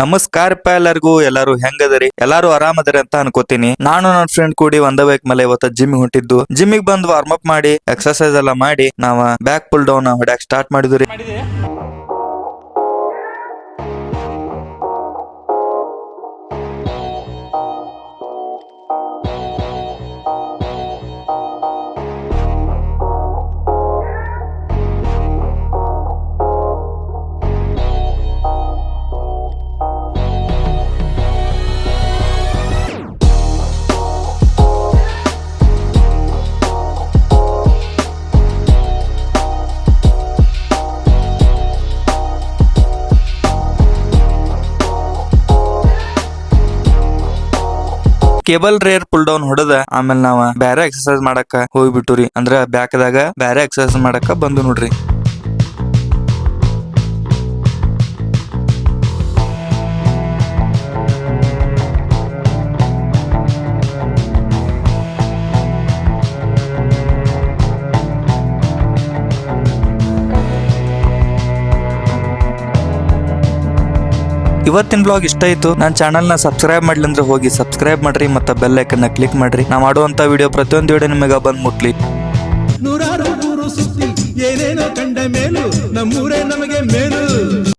ನಮಸ್ಕಾರಪ್ಪ ಎಲ್ಲರೂ ಹೆಂಗದರಿ ಎಲ್ಲಾರು ಆರಾಮದರಿ ಅಂತ ಅನ್ಕೋತೀನಿ. ನಾನು ನನ್ನ ಫ್ರೆಂಡ್ ಕೂಡಿ ಒಂದ ಬೈಕ್ ಮೇಲೆ ಇವತ್ತ ಜಿಮ್ ಹೊಂಟಿದ್ದು. ಜಿಮ್ಮಿಗೆ ಬಂದು ವಾರ್ಮ್ ಅಪ್ ಮಾಡಿ ಎಕ್ಸರ್ಸೈಸ್ ಎಲ್ಲ ಮಾಡಿ ನಾವ ಬ್ಯಾಕ್ ಪುಲ್ ಡೌನ್ ಹೊಡ್ಯಾಕ್ ಸ್ಟಾರ್ಟ್ ಮಾಡಿದ್ರಿ. ಕೇಬಲ್ ರೇರ್ ಪುಲ್ ಡೌನ್ ಹೊಡೆದ ಆಮೇಲೆ ನಾವ ಬ್ಯಾರೆ ಎಕ್ಸರ್ಸೈಸ್ ಮಾಡಕ ಹೋಗ್ಬಿಟ್ಟುರಿ. ಅಂದ್ರ ಬ್ಯಾಕ್ದಾಗ ಬ್ಯಾರೆ ಎಕ್ಸರ್ಸೈಸ್ ಮಾಡಕ ಬಂದು ನೋಡ್ರಿ. ಇವತ್ತಿನ ಬ್ಲಾಗ್ ಇಷ್ಟ ಆಯ್ತು. ನನ್ನ ಚಾನಲ್ ನ ಸಬ್ಸ್ಕ್ರೈಬ್ ಮಾಡ್ಲಿ ಅಂದ್ರೆ ಹೋಗಿ ಸಬ್ಸ್ಕ್ರೈಬ್ ಮಾಡ್ರಿ, ಮತ್ತೆ ಬೆಲ್ ಐಕನ್ ನ ಕ್ಲಿಕ್ ಮಾಡ್ರಿ. ನಾ ಮಾಡುವಂತ ವಿಡಿಯೋ ಪ್ರತಿಯೊಂದು ವಿಡಿಯೋ ನಿಮಗೆ ಬಂದ್ ಮುಟ್ಲಿ. ನೂರಾರು ಊರು ಸುತ್ತಿ ಏನೇನೋ ಕಂಡ ಮೇಲು ನಮ್ಮೂರೇ ನಮಗೆ ಮೇಲು.